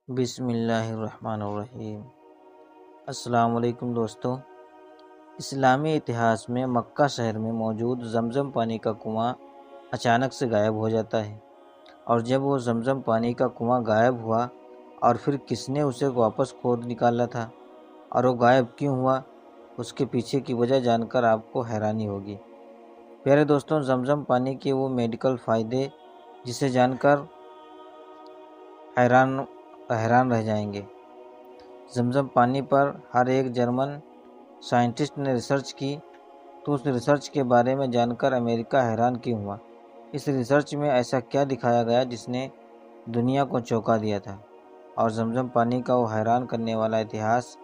بسم اللہ الرحمن الرحیم۔ السلام علیکم دوستو۔ اسلامی اتہاس میں مکہ شہر میں موجود زمزم پانی کا کنواں اچانک سے غائب ہو جاتا ہے، اور جب وہ زمزم پانی کا کنواں غائب ہوا اور پھر کس نے اسے واپس کھود نکالا تھا اور وہ غائب کیوں ہوا، اس کے پیچھے کی وجہ جان کر آپ کو حیرانی ہوگی۔ پیارے دوستوں، زمزم پانی کے وہ میڈیکل فائدے جسے جان کر حیران رہ جائیں گے۔ زمزم پانی پر ہر ایک جرمن سائنٹسٹ نے ریسرچ کی، تو اس ریسرچ کے بارے میں جان کر امریکہ حیران کیوں ہوا؟ اس ریسرچ میں ایسا کیا دکھایا گیا جس نے دنیا کو چونکا دیا تھا؟ اور زمزم پانی کا وہ حیران کرنے والا اتہاس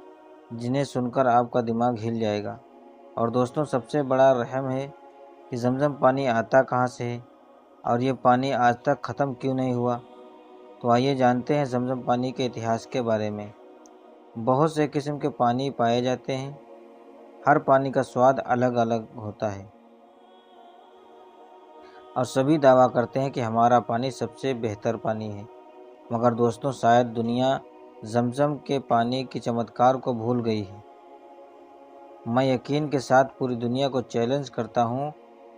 جنہیں سن کر آپ کا دماغ ہل جائے گا۔ اور دوستوں، سب سے بڑا رحم ہے کہ زمزم پانی آتا کہاں سے ہے اور یہ پانی آج تک ختم کیوں نہیں ہوا؟ تو آئیے جانتے ہیں زمزم پانی کے اتہاس کے بارے میں۔ بہت سے قسم کے پانی پائے جاتے ہیں، ہر پانی کا سواد الگ الگ ہوتا ہے، اور سبھی دعویٰ کرتے ہیں کہ ہمارا پانی سب سے بہتر پانی ہے۔ مگر دوستوں، شاید دنیا زمزم کے پانی کے چمتکار کو بھول گئی ہے۔ میں یقین کے ساتھ پوری دنیا کو چیلنج کرتا ہوں،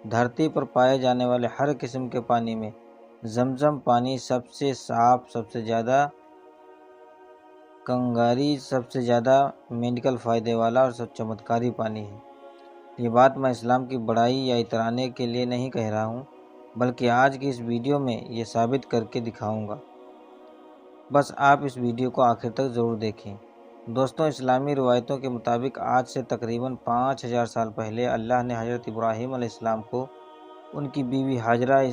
دھرتی پر پائے جانے والے ہر قسم کے پانی میں زمزم پانی سب سے صاف، سب سے زیادہ کنگاری، سب سے زیادہ میڈیکل فائدے والا اور سب چمتکاری پانی ہے۔ یہ بات میں اسلام کی بڑائی یا اترانے کے لیے نہیں کہہ رہا ہوں، بلکہ آج کی اس ویڈیو میں یہ ثابت کر کے دکھاؤں گا۔ بس آپ اس ویڈیو کو آخر تک ضرور دیکھیں۔ دوستوں، اسلامی روایتوں کے مطابق آج سے تقریباً 5000 سال پہلے اللہ نے حضرت ابراہیم علیہ السلام کو ان کی بیوی ہاجرہ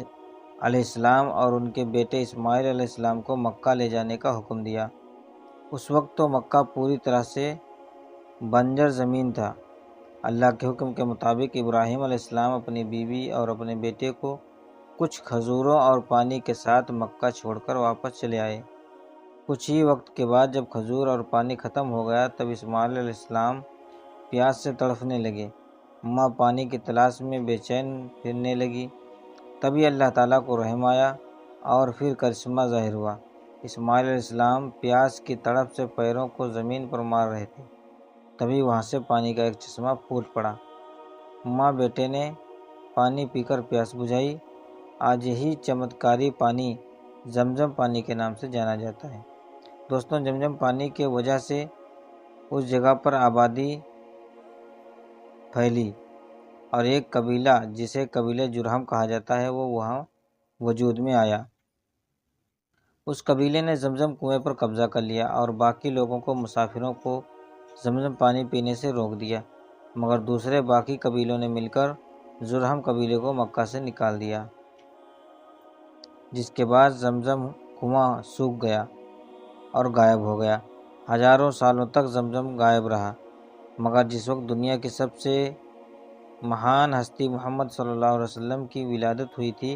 علیہ السلام اور ان کے بیٹے اسماعیل علیہ السلام کو مکہ لے جانے کا حکم دیا۔ اس وقت تو مکہ پوری طرح سے بنجر زمین تھا۔ اللہ کے حکم کے مطابق ابراہیم علیہ السلام اپنی بیوی اور اپنے بیٹے کو کچھ کھجوروں اور پانی کے ساتھ مکہ چھوڑ کر واپس چلے آئے۔ کچھ ہی وقت کے بعد جب کھجور اور پانی ختم ہو گیا، تب اسماعیل علیہ السلام پیاس سے تڑپنے لگے۔ ماں پانی کی تلاش میں بے چین پھرنے لگی۔ تبھی اللہ تعالیٰ کو رحم آیا اور پھر کرشمہ ظاہر ہوا۔ اسماعیل علیہ السلام پیاس کی تڑپ سے پیروں کو زمین پر مار رہے تھے، تبھی وہاں سے پانی کا ایک چشمہ پھوٹ پڑا۔ ماں بیٹے نے پانی پی کر پیاس بجھائی۔ آج یہی چمتکاری پانی زمزم پانی کے نام سے جانا جاتا ہے۔ دوستوں، زمزم پانی کی وجہ سے اس جگہ پر آبادی پھیلی اور ایک قبیلہ جسے قبیلہ جرہم کہا جاتا ہے وہ وہاں وجود میں آیا۔ اس قبیلے نے زمزم کنویں پر قبضہ کر لیا اور باقی لوگوں کو، مسافروں کو زمزم پانی پینے سے روک دیا۔ مگر دوسرے باقی قبیلوں نے مل کر جرہم قبیلے کو مکہ سے نکال دیا، جس کے بعد زمزم کنواں سوکھ گیا اور غائب ہو گیا۔ ہزاروں سالوں تک زمزم غائب رہا، مگر جس وقت دنیا کی سب سے مہان ہستی محمد صلی اللہ علیہ وسلم کی ولادت ہوئی تھی،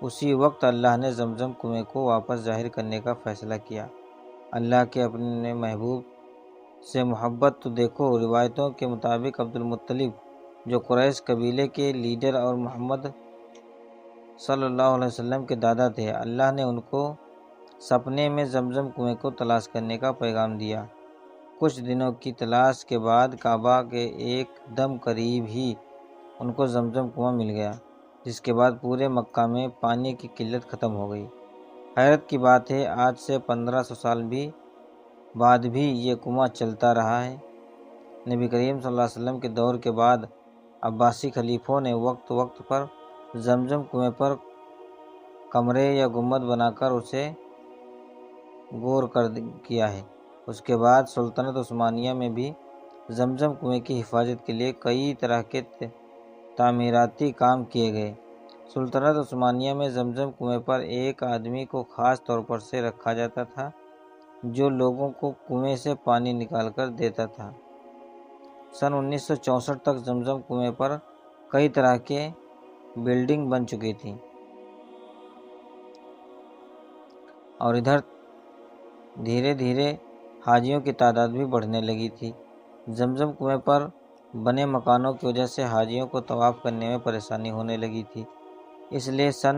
اسی وقت اللہ نے زمزم کنویں کو واپس ظاہر کرنے کا فیصلہ کیا۔ اللہ کے اپنے محبوب سے محبت تو دیکھو۔ روایتوں کے مطابق عبد المطلب، جو قریش قبیلے کے لیڈر اور محمد صلی اللہ علیہ وسلم کے دادا تھے، اللہ نے ان کو سپنے میں زمزم کنویں کو تلاش کرنے کا پیغام دیا۔ کچھ دنوں کی تلاش کے بعد کعبہ کے ایک دم قریب ہی ان کو زمزم کنواں مل گیا، جس کے بعد پورے مکہ میں پانی کی قلت ختم ہو گئی۔ حیرت کی بات ہے، آج سے 1500 سال بعد بھی یہ کنواں چلتا رہا ہے۔ نبی کریم صلی اللہ علیہ وسلم کے دور کے بعد عباسی خلیفوں نے وقت وقت پر زمزم کنویں پر کمرے یا گنبد بنا کر اسے غور کیا ہے۔ اس کے بعد سلطنت عثمانیہ میں بھی زمزم کنویں کی حفاظت کے لیے کئی طرح کے تعمیراتی کام کیے گئے۔ سلطنت عثمانیہ میں زمزم کنویں پر ایک آدمی کو خاص طور پر سے رکھا جاتا تھا جو لوگوں کو کنویں سے پانی نکال کر دیتا تھا۔ سن 1964 تک زمزم کنویں پر کئی طرح کے بلڈنگ بن چکی تھیں، اور ادھر دھیرے دھیرے حاجیوں کی تعداد بھی بڑھنے لگی تھی۔ زمزم کنویں پر بنے مکانوں کی وجہ سے حاجیوں کو طواف کرنے میں پریشانی ہونے لگی تھی، اس لیے سن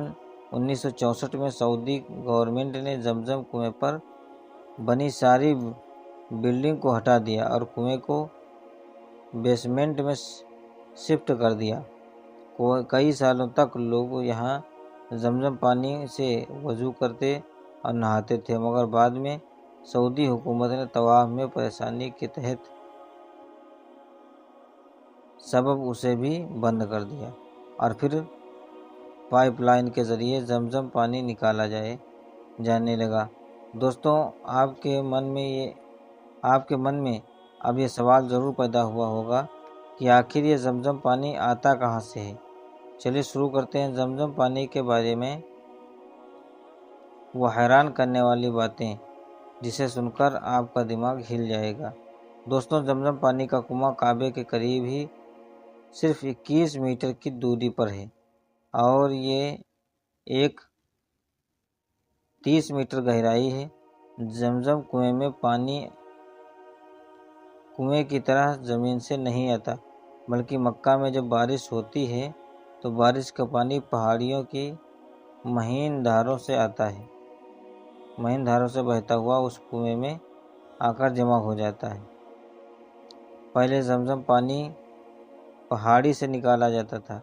1964 میں سعودی گورنمنٹ نے زمزم کنویں پر بنی ساری بلڈنگ کو ہٹا دیا اور کنویں کو بیسمنٹ میں شفٹ کر دیا۔ کئی سالوں تک لوگ یہاں زمزم پانی سے وضو کرتے اور نہاتے تھے، مگر بعد میں سعودی حکومت نے طواف میں پریشانی کے تحت سبب اسے بھی بند کر دیا اور پھر پائپ لائن کے ذریعے زمزم پانی نکالا جانے لگا۔ دوستوں، آپ کے من میں اب یہ سوال ضرور پیدا ہوا ہوگا کہ آخر یہ زمزم پانی آتا کہاں سے ہے؟ چلیے شروع کرتے ہیں زمزم پانی کے بارے میں وہ حیران کرنے والی باتیں جسے سن کر آپ کا دماغ ہل جائے گا۔ دوستوں، زمزم پانی کا کنواں کعبے کے قریب ہی صرف 21 میٹر کی دوری پر ہے اور یہ ایک 30 میٹر گہرائی ہے۔ زمزم کنویں میں پانی کنویں کی طرح زمین سے نہیں آتا، بلکہ مکہ میں جب بارش ہوتی ہے تو بارش کا پانی پہاڑیوں کی مہین دھاروں سے آتا ہے، مہین دھاروں سے بہتا ہوا اس کنویں میں آ کر جمع ہو جاتا ہے۔ پہلے زمزم پانی پہاڑی سے نکالا جاتا تھا،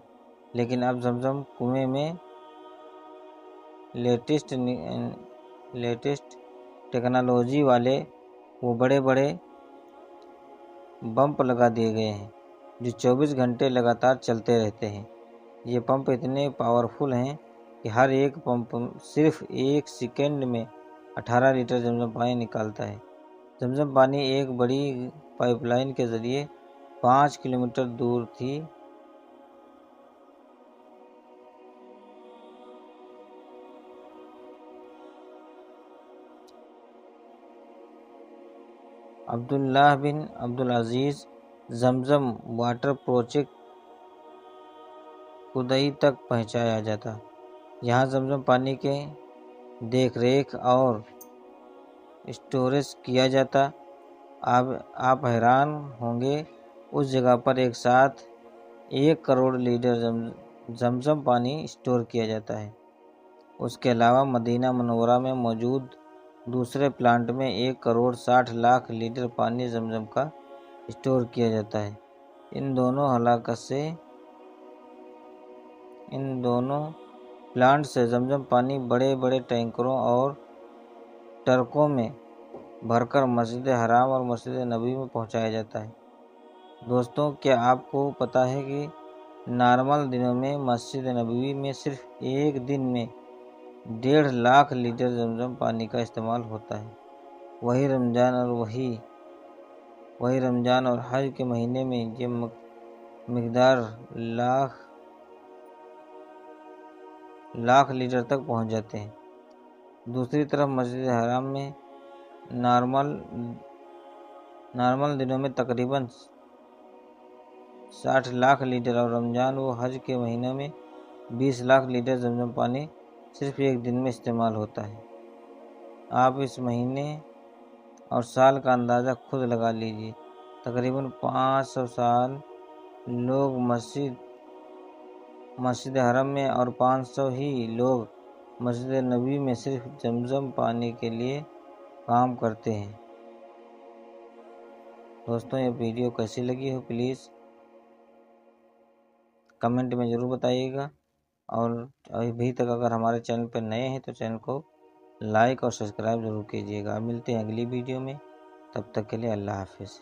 لیکن اب زمزم کنویں میں لیٹسٹ ٹیکنالوجی والے وہ بڑے بڑے پمپ لگا دیے گئے ہیں جو 24 گھنٹے لگاتار چلتے رہتے ہیں۔ یہ پمپ اتنے پاورفل ہیں کہ ہر ایک پمپ صرف 1 سیکنڈ میں 18 لیٹر زمزم پانی نکالتا ہے۔ زمزم پانی ایک بڑی پائپ لائن کے ذریعے 5 کلومیٹر دور تھی عبداللہ بن عبدالعزیز زمزم واٹر پروجیکٹ کدئی تک پہنچایا جاتا۔ یہاں زمزم پانی کے دیکھ ریکھ اور اسٹوریج کیا جاتا۔ آپ حیران ہوں گے، اس جگہ پر ایک ساتھ 1 کروڑ لیٹر زمزم پانی اسٹور کیا جاتا ہے۔ اس کے علاوہ مدینہ منورہ میں موجود دوسرے پلانٹ میں 1 کروڑ 60 لاکھ لیٹر پانی زمزم کا اسٹور کیا جاتا ہے۔ ان دونوں پلانٹ سے زمزم پانی بڑے بڑے ٹینکروں اور ٹرکوں میں بھر کر مسجد حرام اور مسجد نبوی میں پہنچایا جاتا ہے۔ دوستوں، کیا آپ کو پتہ ہے کہ نارمل دنوں میں مسجد نبوی میں صرف ایک دن میں 1.5 لاکھ لیٹر زمزم پانی کا استعمال ہوتا ہے؟ وہی رمضان اور حج کے مہینے میں یہ مقدار لاکھ لیٹر تک پہنچ جاتے ہیں۔ دوسری طرف مسجد حرام میں نارمل دنوں میں تقریباً 60 لاکھ لیٹر اور رمضان و حج کے مہینوں میں 20 لاکھ لیٹر زمزم پانی صرف ایک دن میں استعمال ہوتا ہے۔ آپ اس مہینے اور سال کا اندازہ خود لگا لیجئے۔ تقریباً 500 سال لوگ مسجد حرم میں اور 500 ہی لوگ مسجد نبوی میں صرف زمزم پانی کے لیے کام کرتے ہیں۔ دوستوں، یہ ویڈیو کیسی لگی ہو پلیز کمنٹ میں ضرور بتائیے گا، اور ابھی تک اگر ہمارے چینل پر نئے ہیں تو چینل کو لائک اور سبسکرائب ضرور کیجیے گا۔ ملتے ہیں اگلی ویڈیو میں، تب تک کے لیے اللہ حافظ۔